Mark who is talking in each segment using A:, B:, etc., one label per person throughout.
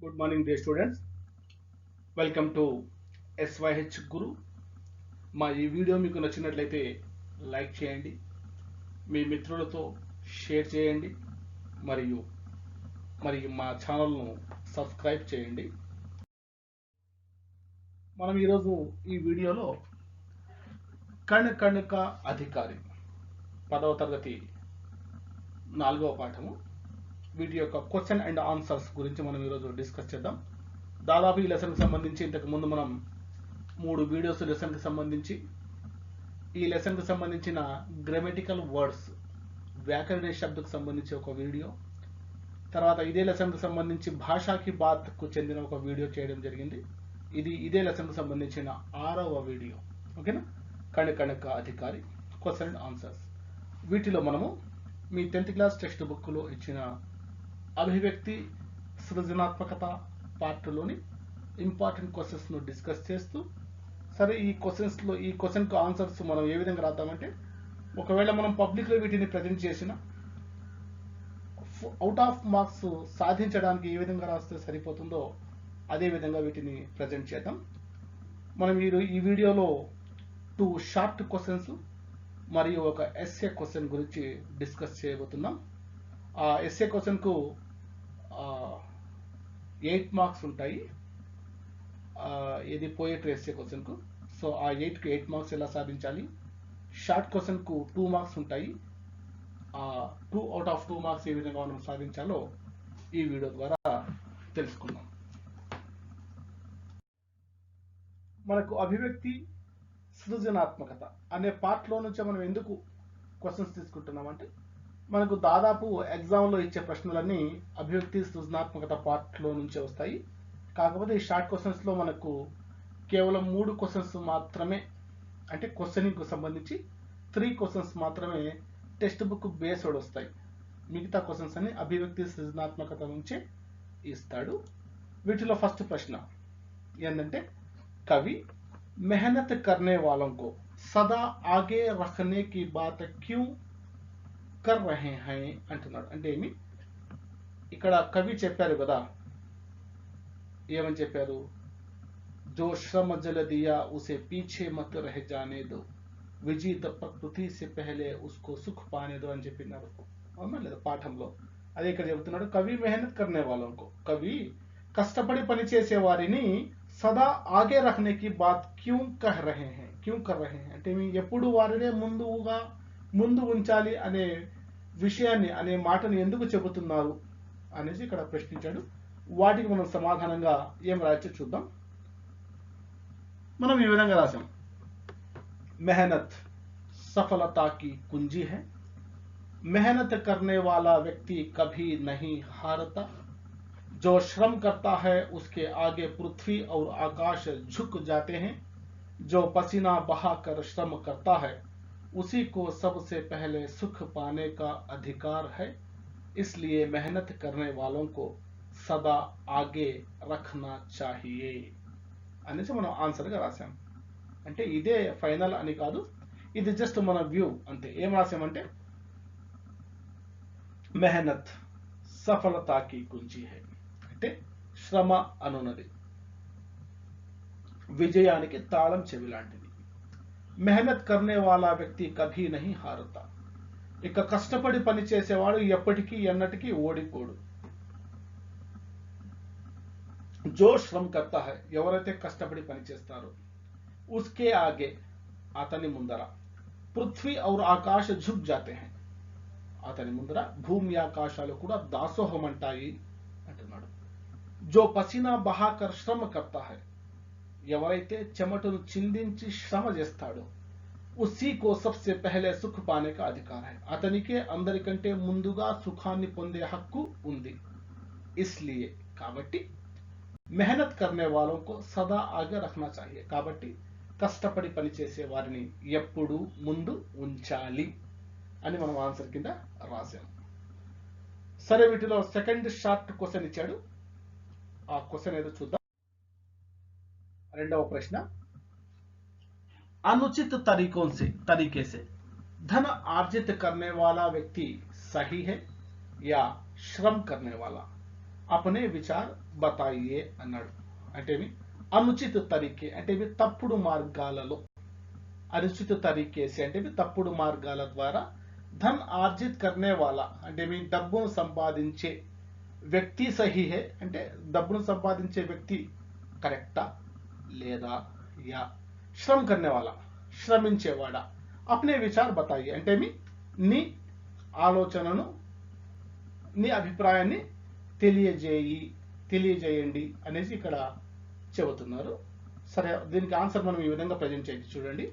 A: Good morning day students. Welcome to SYH గురు. మా ఈ video మీకు నచ్చినట్లయితే లైక్ చేయండి, మీ మిత్రులతో షేర్ చేయండి, మరియు మా ఛానల్ను సబ్స్క్రైబ్ చేయండి. మనం ఈరోజు ఈ వీడియోలో కణిక అధికారి 10వ తరగతి 4వ పాఠము వీటి యొక్క క్వశ్చన్ అండ్ ఆన్సర్స్ గురించి మనం ఈరోజు డిస్కస్ చేద్దాం. దాదాపు ఈ లెసన్కి సంబంధించి ఇంతకు ముందు మనం 3 వీడియోస్ లెసన్కి సంబంధించి ఈ లెసన్కి సంబంధించిన గ్రామటికల్ వర్డ్స్ వ్యాకరణ శబ్దకు సంబంధించి ఒక వీడియో, తర్వాత ఇదే లెసన్కి సంబంధించి భాషాకి బాత్కు చెందిన ఒక వీడియో చేయడం జరిగింది. ఇదే లెసన్కి సంబంధించిన 6వ వీడియో. ఓకేనా? కణిక అధికారి క్వశ్చన్ అండ్ ఆన్సర్స్. వీటిలో మనము మీ 10th క్లాస్ టెక్స్ట్ బుక్లో ఇచ్చిన అభివ్యక్తి సృజనాత్మకత పార్ట్లోని ఇంపార్టెంట్ క్వశ్చన్స్ను డిస్కస్ చేస్తూ, సరే ఈ క్వశ్చన్కు ఆన్సర్స్ మనం ఏ విధంగా రాద్దామంటే, ఒకవేళ మనం పబ్లిక్లో వీటిని ప్రజెంట్ చేసిన అవుట్ ఆఫ్ మార్క్స్ సాధించడానికి ఏ విధంగా రాస్తే సరిపోతుందో అదే విధంగా వీటిని ప్రజెంట్ చేద్దాం. మనం ఈ వీడియోలో 2 షార్ట్ క్వశ్చన్స్ మరియు ఒక ఎస్ఏ క్వశ్చన్ గురించి డిస్కస్ చేయబోతున్నాం. ఆ ఎస్ఏ క్వశ్చన్కు 8 మార్క్స్ ఉంటాయి. ఇది పోయట్రీ ఎస్ఏ క్వశ్చన్కు. సో ఆ 8కి 8 మార్క్స్ ఎలా సాధించాలి? షార్ట్ క్వశ్చన్కు 2 మార్క్స్ ఉంటాయి. 2 అవుట్ ఆఫ్ 2 మార్క్స్ ఏ విధంగా మనం సాధించాలో ఈ వీడియో ద్వారా తెలుసుకుందాం. మనకు అభివ్యక్తి సృజనాత్మకత అనే పార్ట్లో నుంచి మనం ఎందుకు క్వశ్చన్స్ తీసుకుంటున్నామంటే, మనకు దాదాపు ఎగ్జామ్లో ఇచ్చే ప్రశ్నలన్నీ అభివ్యక్తి సృజనాత్మకత పార్ట్లో నుంచే వస్తాయి. కాకపోతే ఈ షార్ట్ క్వశ్చన్స్లో మనకు కేవలం 3 క్వశ్చన్స్ మాత్రమే, అంటే క్వశ్చనింగ్కు సంబంధించి 3 క్వశ్చన్స్ మాత్రమే టెక్స్ట్ బుక్ బేస్డ్ వస్తాయి. మిగతా క్వశ్చన్స్ అన్ని అభివ్యక్తి సృజనాత్మకత నుంచే ఇస్తాడు. వీటిలో ఫస్ట్ ప్రశ్న ఏంటంటే, కవి मेहनत करने वालों को सदा आगे रखने की बात क्यों कर रहे हैं అంటున్నాడు. అంటే ఏమి? ఇక్కడ కవి చెప్పారు కదా, ఏమని చెప్పారు? जो श्रम जल दिया उसे पीछे मत रह जाने दो, విజీత ప్రకృతి से पहले उसको सुख पाने दो అని చెప్పినారు. అవునా లేదా పాఠంలో? అదే ఇక్కడ చెబుతున్నాడు, కవి మెహనత్ కర్నే వాళ్ళకు, కవి కష్టపడి పనిచేసే వారిని సదా ఆగే రఖనే కి బాత్ క్యూ కహ్ రహే హై, క్యూ కర్ రహే హై అంటే ఎప్పుడు వారినే ముందు ఉంచాలి అనే విషయాన్ని, అనే మాటను ఎందుకు చెబుతున్నారు అనేసి ఇక్కడ ప్రశ్నించాడు. వాటికి మనం సమాధానంగా ఏం రాయొచ్చో చూద్దాం. మనం ఈ విధంగా రాసాం, మెహనత్ सफलता की कुंजी है, मेहनत करने वाला व्यक्ति कभी नहीं हारता, जो श्रम करता है उसके आगे पृथ्वी और आकाश झुक जाते हैं, जो पसीना बहाकर श्रम करता है उसी को सबसे पहले सुख पाने का अधिकार है, इसलिए मेहनत करने वालों को सदा आगे रखना चाहिए అనేసి మనం ఆన్సర్గా రాసాం. అంటే ఇదే ఫైనల్ అని కాదు, ఇది జస్ట్ మన వ్యూ అంతే. ఏం రాసామంటే, మెహనత్ సఫలతాకి కుంజీ హై అంటే శ్రమ అనున్నది విజయానికి తాళం చెవి లాంటిది. మెహనత్ కర్నే వాలా వ్యక్తి కభీ నహీ హారతా, ఇక కష్టపడి పని చేసేవాడు ఎప్పటికీ ఎన్నటికీ ఓడిపోడు. జో శ్రమ్ కర్తా హై, ఎవరైతే కష్టపడి పని చేస్తారో, ఉస్కే ఆగే అతని ముందర, పృథ్వీ ఔర్ ఆకాశ ఝుక్ జాతే హై, అతని ముందర భూమి ఆకాశాలు కూడా దాసోహమంటాయి అంటున్నాడు. జో పసీనా బహాకర్ శ్రమ కర్తా హై, ఎవరైతే చెమటను చిందించి శ్రమ చేస్తాడో, ఉసీకో సబ్సే పెహలే సుఖ్ పానే కా అధికార్ హై, అతనికే అందరికంటే ముందుగా సుఖాన్ని పొందే హక్కు ఉంది. ఇస్లియే కాబట్టి మెహనత్ కర్నే వాలోంకో సదా ఆగే రఖనా చాహియే, కాబట్టి కష్టపడి పనిచేసే వారిని ఎప్పుడు ముందు ఉంచాలి అని మనం ఆన్సర్ కింద రాసాం. సరే, వీటిలో సెకండ్ షార్ట్ క్వశ్చన్ ఇచ్చాడు. ఆ క్వశ్చన్ ఏదో చూద్దాం. రెండవ ప్రశ్న, अनुचित तरीके से धन अर्जित करने वाला व्यक्ति सही है या श्रम करने वाला? అపనే విచార్ బతాయియే అన్నాడు. అంటే అనుచిత తరీకే అంటే తప్పుడు మార్గాలలో, అనుచిత తరీకే से అంటే తప్పుడు మార్గాల ద్వారా ధన్ ఆర్జిత్ కర్నే వాలా అంటే డబ్బును సంపాదించే వ్యక్తి సహీ హే అంటే డబ్బును సంపాదించే వ్యక్తి కరెక్టా లేదా, యా శ్రమ్ కర్నే వాలా శ్రమించేవాడా, అప్నే విచార్ బతాయి అంటే నీ ఆలోచనను నీ అభిప్రాయాన్ని తెలియజేయండి అనేసి ఇక్కడ చెబుతున్నారు. సరే, దీనికి ఆన్సర్ మనం ఈ విధంగా ప్రజెంట్ చేయొచ్చు. చూడండి,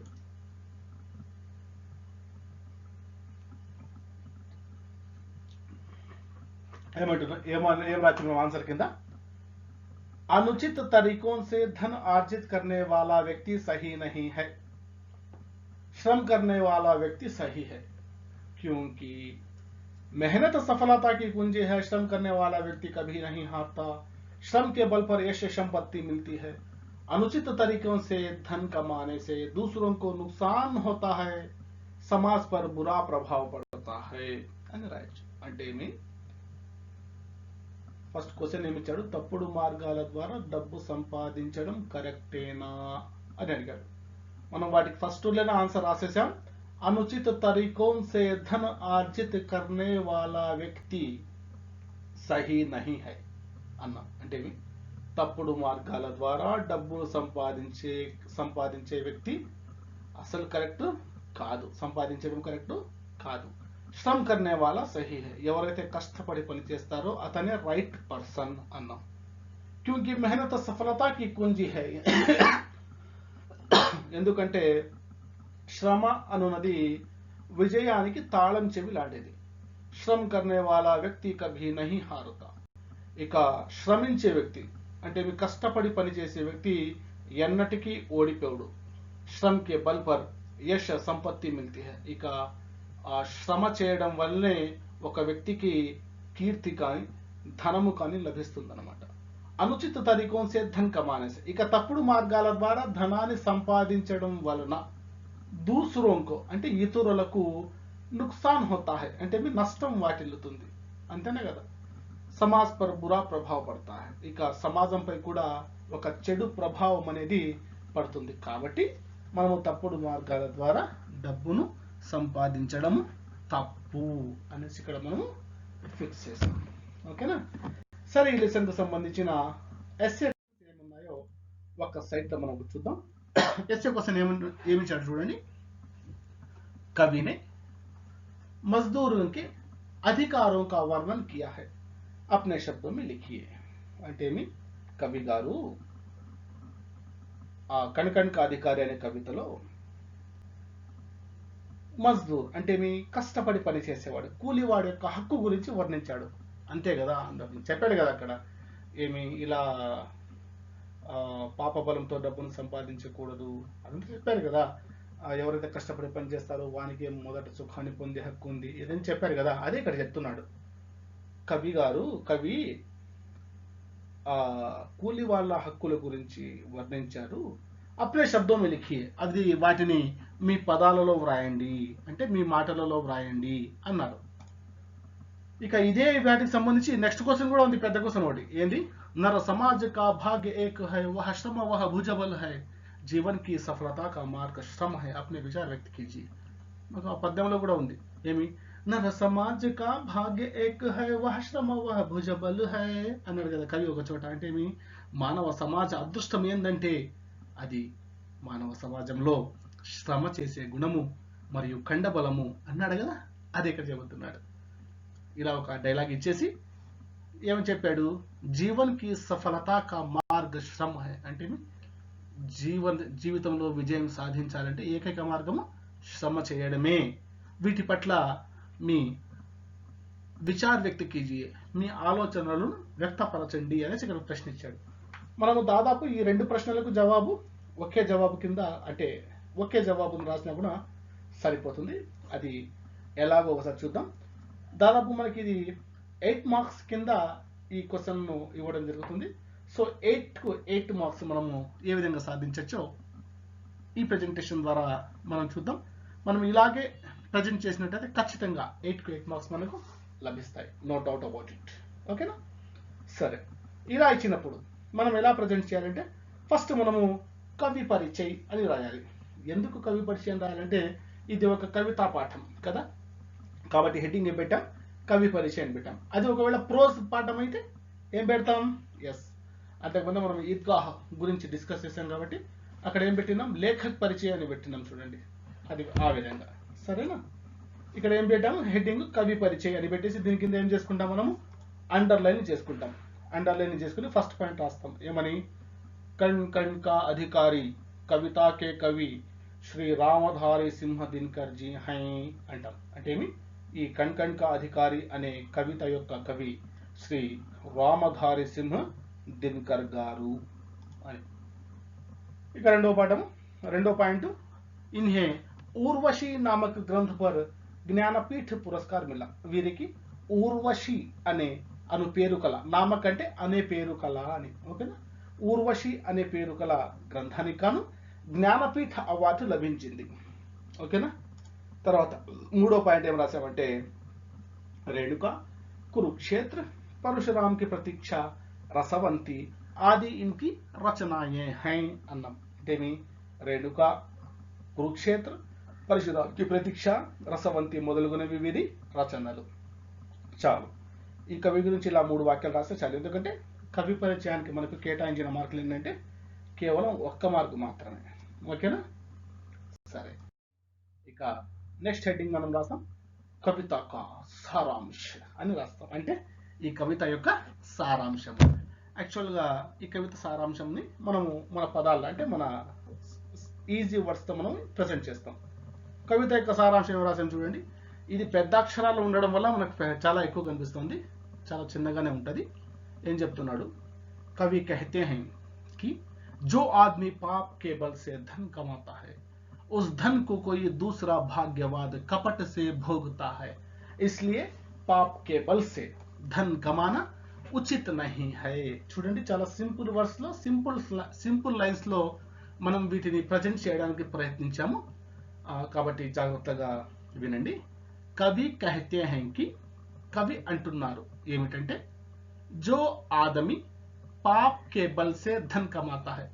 A: ఏమంటున్నారు, ఏం రాస్తున్నాం ఆన్సర్ కింద, अनुचित तरीकों से धन अर्जित करने वाला व्यक्ति सही नहीं है, श्रम करने वाला व्यक्ति सही है, क्योंकि मेहनत सफलता की कुंजी है, श्रम करने वाला व्यक्ति कभी नहीं हारता, श्रम के बल पर यश संपत्ति मिलती है, अनुचित तरीकों से धन कमाने से दूसरों को नुकसान होता है, समाज पर बुरा प्रभाव पड़ता है అని రాయొచ్చు. అంటే ఫస్ట్ క్వశ్చన్ ఏమి ఇచ్చాడు, తప్పుడు మార్గాల ద్వారా డబ్బు సంపాదించడం కరెక్టేనా అని అడిగాడు. మనం వాటికి ఫస్ట్ లేనా ఆన్సర్ రాసేసాం. అనుచిత तरीकों से धन अर्जित करने वाला व्यक्ति सही नहीं है అన్నా. అంటే తప్పుడు మార్గాల ద్వారా డబ్బును సంపాదించే వ్యక్తి అసలు కరెక్ట్ కాదు, సంపాదించడం కరెక్ట్ కాదు. శ్రమ్ కర్నే వాలా సహీ హై, ఎవరైతే కష్టపడి పని చేస్తారో అతనే రైట్ పర్సన్ అన్నాం. క్యూంకి మెహనత సఫలతాకి కుంజీ హై, ఎందుకంటే శ్రమ అనున్నది విజయానికి తాళం చెవి లాంటిది. శ్రమ్ కర్నే వాలా వ్యక్తి కభీ నహీ హారుతా, ఇక శ్రమించే వ్యక్తి అంటే కష్టపడి పనిచేసే వ్యక్తి ఎన్నటికీ ఓడిపోడు. శ్రమ్ కే బల్ పర్ యశ్ సంపత్తి మిల్తీ హై, ఇక ఆ శ్రమ చేయడం వల్లనే ఒక వ్యక్తికి కీర్తి కానీ ధనము కానీ లభిస్తుందన్నమాట. అనుచిత తరీకోం సే ధన్ కమానే సే, ఇక తప్పుడు మార్గాల ద్వారా ధనాన్ని సంపాదించడం వలన దూసరోంకో అంటే ఇతరులకు నుక్సాన్ హోతా హై అంటే నష్టం వాటిల్లుతుంది, అంతేనే కదా. సమాజ్ పర్ బురా ప్రభావ పడతా హై, ఇక సమాజంపై కూడా ఒక చెడు ప్రభావం అనేది పడుతుంది. కాబట్టి మనము తప్పుడు మార్గాల ద్వారా డబ్బును సంపాదించడం తప్పు అనేసి ఇక్కడ మనము ఫిక్స్ చేసాం. ఓకేనా. సరే, ఈ లెసన్ కు సంబంధించిన ఎస్ఏ ఏమున్నాయో ఒక సైట్ లో మనం చూద్దాం. ఎస్ఏ క్వశ్చన్ ఏమిచ్చాడు చూడండి. कवि ने मजदूरों के अधिकारों का वर्णन किया है, अपने शब्दों में लिखिए. అంటే కవి గారు కణకణ్ కా అధికారి అనే కవితలో మజ్దూర్ అంటే కష్టపడి పని చేసేవాడు, కూలివాడు యొక్క హక్కు గురించి వర్ణించాడు. అంతే కదా, చెప్పాడు కదా అక్కడ ఇలా పాప బలంతో డబ్బును సంపాదించకూడదు అదంతా చెప్పారు కదా. ఎవరైతే కష్టపడి పని చేస్తారో వానికి మొదట సుఖాన్ని పొందే హక్కు ఉంది ఏదని చెప్పారు కదా. అదే ఇక్కడ చెప్తున్నాడు. కవి కూలి వాళ్ళ హక్కుల గురించి వర్ణించారు. అప్నే శబ్దం లిఖి, అది వాటిని మీ పదాలలో వ్రాయండి అంటే మీ మాటలలో వ్రాయండి అన్నారు. ఇక ఇదే వాటికి సంబంధించి నెక్స్ట్ క్వశ్చన్ కూడా ఉంది, పెద్ద క్వశ్చన్ ఒకటి. ఏంది, నర సమాజ్ కా భాగ్య ఏక్ హై వహ శ్రమ వహ భుజబల్ హై, జీవన్ కి సఫలతా కా మార్గ శ్రమ హై, అప్నే విచార్ వ్యక్త కీజియే. ఆ పద్యంలో కూడా ఉంది. నర సమాజ్ కా భాగ్య ఏక్ హై వహ శ్రమ వహ భుజబల్ హై అన్నాడు కదా కవి ఒక చోట. అంటే మానవ సమాజ అదృష్టం ఏందంటే అది మానవ సమాజంలో శ్రమ చేసే గుణము మరియు కండబలము అన్నాడు కదా. అదే ఇక్కడ చెబుతున్నాడు. ఇలా ఒక డైలాగ్ ఇచ్చేసి ఏమని చెప్పాడు, జీవన్ కి సఫలతా కా మార్గ శ్రమ హై అంటే జీవితంలో విజయం సాధించాలంటే ఏకైక మార్గము శ్రమ చేయడమే. వీటి పట్ల మీ విచార్ వ్యక్తి కీజియే, మీ ఆలోచనలను వ్యక్తపరచండి అనేసి ఇక్కడ ప్రశ్న ఇచ్చాడు. మనము దాదాపు ఈ రెండు ప్రశ్నలకు జవాబు ఒకే జవాబు కింద అంటే ఒకే జవాబును రాసినా కూడా సరిపోతుంది. అది ఎలాగో ఒకసారి చూద్దాం. దాదాపు మనకి ఇది 8 మార్క్స్ కింద ఈ క్వశ్చన్ను ఇవ్వడం జరుగుతుంది. సో 8 మార్క్స్ మనము ఏ విధంగా సాధించవచ్చో ఈ ప్రెజెంటేషన్ ద్వారా మనం చూద్దాం. మనం ఇలాగే ప్రజెంట్ చేసినట్టయితే ఖచ్చితంగా 8 మార్క్స్ మనకు లభిస్తాయి, నో డౌట్ అబౌట్ ఇట్. ఓకేనా. సరే, ఇలా ఇచ్చినప్పుడు మనం ఎలా ప్రజెంట్ చేయాలంటే ఫస్ట్ మనము కవి పరిచయ్ అని రాయాలి. ఎందుకు కవి పరిచయం రాయాలంటే ఇది ఒక కవితా పాఠం కదా, కాబట్టి హెడ్డింగ్ ఏం పెట్టాం, కవి పరిచయం పెట్టాం. అది ఒకవేళ ప్రోజ్ పాఠం అయితే ఏం పెడతాం, ఎస్ అంతకుముందు మనం ఈద్గాహ్ గురించి డిస్కస్ చేసాం కాబట్టి అక్కడ ఏం పెట్టినాం, లేఖక్ పరిచయం అని పెట్టినాం. చూడండి అది ఆ విధంగా, సరేనా. ఇక్కడ ఏం పెట్టాము, హెడ్డింగ్ కవి పరిచయం అని పెట్టేసి దీని కింద ఏం చేసుకుంటాం, మనము అండర్లైన్ చేసుకుంటాం. అండర్లైన్ చేసుకుని ఫస్ట్ పాయింట్ రాస్తాం, ఏమని, కణ్ కణ్ కా అధికారి కవితా కే కవి శ్రీ రామధారి సింహ దినకర్ జీ హై అంటాం. అంటే ఏమి, ఈ కణ్ కణ్ కా అధికారి అనే కవిత యొక్క కవి శ్రీ రామధారి సింహ దినకర్ గారు అని. ఇక రెండో పాయింట్, ఇన్హే ఊర్వశి నామక గ్రంథ పర్ జ్ఞానపీఠ పురస్కార్ మిలా. వీరికి ఊర్వశి అనే అను పేరు కల, నామక్ అంటే అనే పేరు కల అని, ఓకేనా. ఊర్వశి అనే పేరు కల గ్రంథానికి గాను జ్ఞానపీఠ అవార్డు లభించింది, ఓకేనా. తర్వాత మూడో పాయింట్ ఏం రాసామంటే, రేణుక కురుక్షేత్ర పరశురామ్ కి ప్రతీక్ష రసవంతి ఆది ఇన్కి రచనాయే హై అన్నాం. అంటే రేణుక కురుక్షేత్ర పరశురామ్ కి ప్రతీక్ష రసవంతి మొదలుగునవి వీరి రచనలు. చాలు, ఈ కవి గురించి ఇలా 3 వాక్యాలు రాస్తే చాలు. ఎందుకంటే కవి పరిచయానికి మనకు కేటాయించిన మార్కులు ఏంటంటే కేవలం 1 మార్కు మాత్రమే, ఓకేనా. సరే, ఇక నెక్స్ట్ హెడ్డింగ్ మనం రాస్తాం, కవిత కా సారాంశ అని రాస్తాం. అంటే ఈ కవిత యొక్క సారాంశం. యాక్చువల్గా ఈ కవిత సారాంశంని మనము మన పదాల్లో అంటే మన ఈజీ వర్డ్స్తో మనం ప్రజెంట్ చేస్తాం. కవిత యొక్క సారాంశం ఏం రాసాం చూడండి. ఇది పెద్ద అక్షరాలు ఉండడం వల్ల మనకు చాలా ఎక్కువ కనిపిస్తుంది, చాలా చిన్నగానే ఉంటుంది. ఏం చెప్తున్నాడు, కవి कहते हैं कि जो आदमी पाप के बल से धन कमाता है उस धन को कोई दूसरा भाग्यवाद कपट से भोगता है, इसलिए पाप के बल से धन कमाना ఉచిత నహీ హై. చూడండి, చాలా సింపుల్ వర్డ్స్ లో సింపుల్ లైన్స్ లో మనం వీటిని ప్రజెంట్ చేయడానికి ప్రయత్నించాము, కాబట్టి జాగ్రత్తగా వినండి. కవి కహతే హై కి, కవి అంటున్నారు ఏమిటంటే, జో ఆదమి పాప్ కే బల్ సే ధన్ కమాతా హై,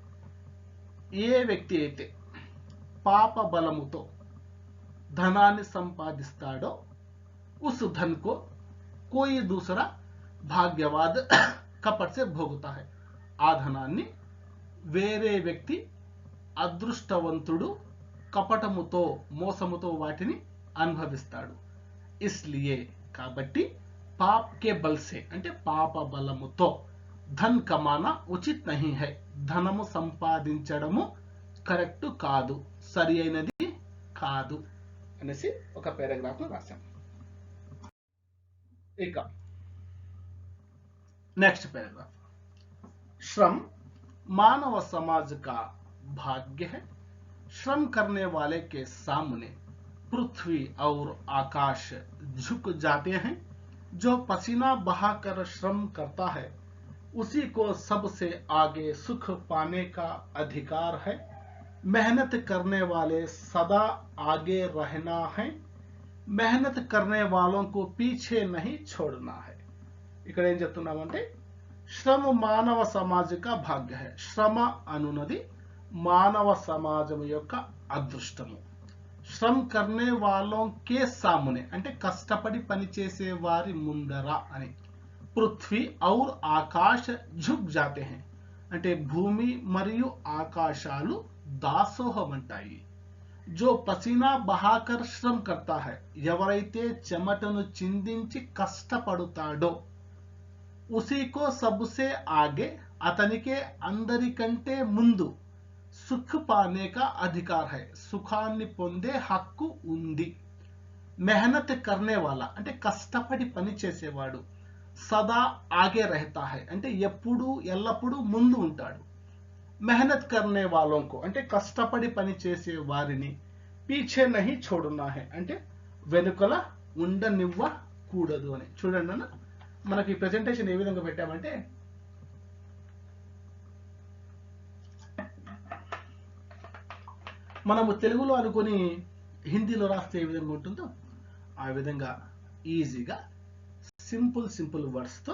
A: ఏ వ్యక్తి అయితే పాప బలముతో ధనాన్ని సంపాదిస్తాడో ఉస్ ధన్ కో కోయి దూసరా భాగ్యవాద్ కపట్ సే భోగుతా హై, ఆ ధనాన్ని వేరే వ్యక్తి అదృష్టవంతుడు కపటముతో మోసముతో వాటిని అనుభవిస్తాడు. ఇస్లియే, కాబట్టి పాప్ కే బల్ సే అంటే పాప బలముతో, ధన్ కమానా ఉచిత్ నహీ హై ధనము సంపాదించడము కరెక్ట్ కాదు, సరి అయినది కాదు అనేసి ఒక పారాగ్రాఫ్ లో రాశాం. ఇక नेक्स्ट पैराग्राफ, श्रम मानव समाज का भाग्य है, श्रम करने वाले के सामने पृथ्वी और आकाश झुक जाते हैं, जो पसीना बहाकर श्रम करता है उसी को सबसे आगे सुख पाने का अधिकार है, मेहनत करने वाले सदा आगे रहना है, मेहनत करने वालों को पीछे नहीं छोड़ना है. ఇక్కడ ఏం చెప్తున్నామంటే, శ్రమ మానవ సమాజిక భాగ్య హై, శ్రమ అనున్నది మానవ సమాజం యొక్క అదృష్టము. శ్రమ్ కర్నే వాలోం కే సామునే అంటే కష్టపడి పనిచేసే వారి ముందర అని. పృథ్వీ ఔర్ ఆకాశ్ ఝుక్ జాతే హై అంటే భూమి మరియు ఆకాశాలు దాసోహం అంటాయి. జో పసీనా బహాకర్ శ్రమ్ కర్తా హై, ఎవరైతే చెమటను చిందించి కష్టపడుతాడో, ఉసీకో సబ్సే ఆగే అతనికే అందరికంటే ముందు సుఖ్ పానే కా అధికార్ హై సుఖాన్ని పొందే హక్కు ఉంది. మెహనత్ కర్నే వాలా అంటే కష్టపడి పని చేసేవాడు, సదా ఆగే రహతా హై అంటే ఎప్పుడు ఎల్లప్పుడూ ముందు ఉంటాడు. మెహనత్ కర్నే వాలోంకో అంటే కష్టపడి పని చేసే వారిని పీछे नहीं छोड़ना है అంటే వెనుకల ఉండనివ్వకూడదు అని. చూడండి అన్న, మనకి ప్రెజెంటేషన్ ఏ విధంగా పెట్టామంటే, మనము తెలుగులో అనుకుని హిందీలో రాస్తే ఏ విధంగా ఉంటుందో ఆ విధంగా ఈజీగా సింపుల్ వర్డ్స్తో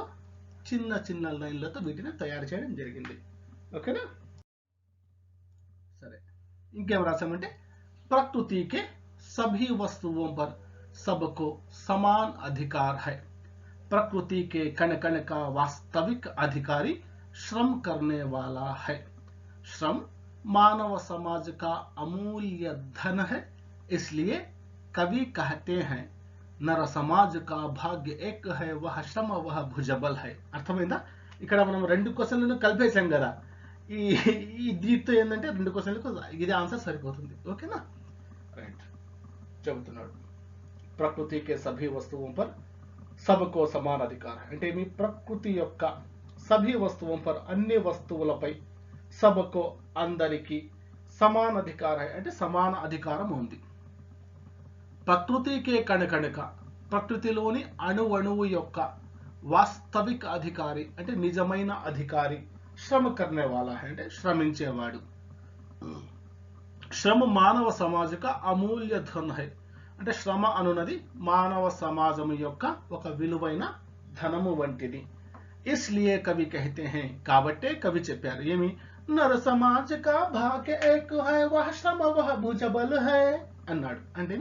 A: చిన్న చిన్న లైన్లతో వీటిని తయారు చేయడం జరిగింది. ఓకేనా? సరే, ఇంకేం రాసామంటే प्रकृति के सभी वस्तुओं पर सबको समान अधिकार है. प्रकृति के कण कण का वास्तविक अधिकारी श्रम करने वाला है. श्रम मानव समाज का अमूल्य धन है. इसलिए कवि कहते हैं नर समाज का भाग्य एक है, वह श्रम वह भुजबल है. అర్థమైందా? ఇక్కడ మనం రెండు క్వశ్చన్లను కలిపేసాం కదా. ఈ దీంతో ఏంటంటే రెండు క్వశ్చన్లకు ఇదే ఆన్సర్ సరిపోతుంది. ఓకేనా? రైట్. చెబుతున్నాడు ప్రకృతి కే సభీ వస్తువుం పర్ సబ్కో సమాన అధికార. అంటే మీ ప్రకృతి యొక్క సభీ వస్తువుం పర్ అన్ని వస్తువులపై సబ్కో అందరికి సమాన అధికార అంటే సమాన అధికారం ఉంది. ప్రకృతికే కణకణక ప్రకృతిలోని అణువణువు యొక్క వాస్తవిక అధికారి అంటే నిజమైన అధికారి శ్రమ కర్నే వాలా అంటే శ్రమించేవాడు. శ్రమ మానవ సమాజక అమూల్య ధన్ హై అంటే శ్రమ అనున్నది మానవ సమాజం యొక్క ఒక విలువైన ధనము వంటిది. ఇస్లియే కవి కహతే హై కాబట్టే కవి చెప్పారు ఏమి నర సమాజ కా భాగ్య ఏక్ హై వహ శ్రమ వహ భుజబల్ హై అన్నాడు. అంటే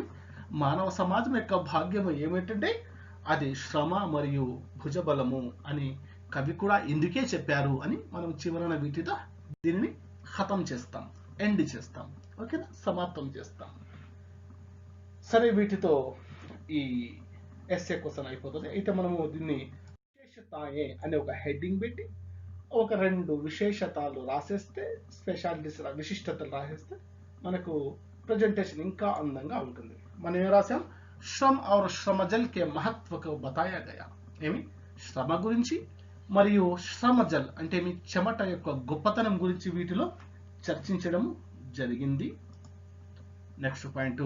A: మానవ సమాజం యొక్క భాగ్యము ఏమిటంటే అది శ్రమ మరియు భుజబలము అని కవి కూడా ఇందుకే చెప్పారు అని మనం చివరన వీటితో దీనిని ఖతం చేస్తాం, ఎండ్ చేస్తాం. ఓకేనా? సమాప్తం చేస్తాం. సరే, వీటితో ఈ ఎస్ఏ క్వశ్చన్ అయిపోతుంది. అయితే మనము దీన్ని విశేషతాయే అనే ఒక హెడ్డింగ్ పెట్టి ఒక 2 విశేషతాలు రాసేస్తే, స్పెషాలిటీస్ విశిష్టతలు రాసేస్తే మనకు ప్రజెంటేషన్ ఇంకా అందంగా ఉంటుంది. మనం ఏం రాసాం? శ్రమ్ और श्रमजल के महत्व को बताया गया. ఏమి శ్రమ గురించి మరియు శ్రమజల్ అంటే మీ చెమట యొక్క గొప్పతనం గురించి వీటిలో చర్చించడం జరిగింది. నెక్స్ట్ పాయింట్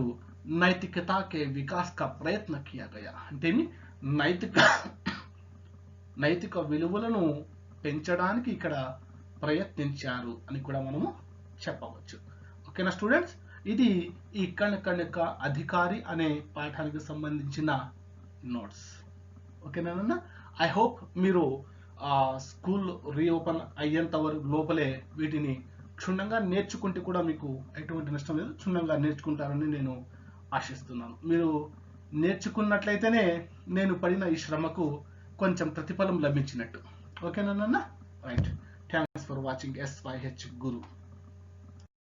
A: నైతికతా కే వికాస్ కా ప్రయత్న కియా గయా. అంటే నైతిక విలువలను పెంచడానికి ఇక్కడ ప్రయత్నించారు అని కూడా మనము చెప్పవచ్చు. ఓకేనా స్టూడెంట్స్? ఇది ఈ కణకణిక అధికారి అనే పాఠానికి సంబంధించిన నోట్స్. ఓకేనా? ఐ హోప్ మీరు స్కూల్ రీఓపెన్ అయ్యేంత వరకు లోపలే వీటిని క్షుణ్ణంగా నేర్చుకుంటే కూడా మీకు ఎటువంటి నష్టం లేదు, క్షుణ్ణంగా నేర్చుకుంటారని నేను ఆశిస్తున్నాను. మీరు నేర్చుకున్నట్లయితేనే నేను పడిన ఈ శ్రమకు కొంచెం ప్రతిఫలం లభించినట్టు. ఓకేనా? Right. Thanks for watching SYH Guru.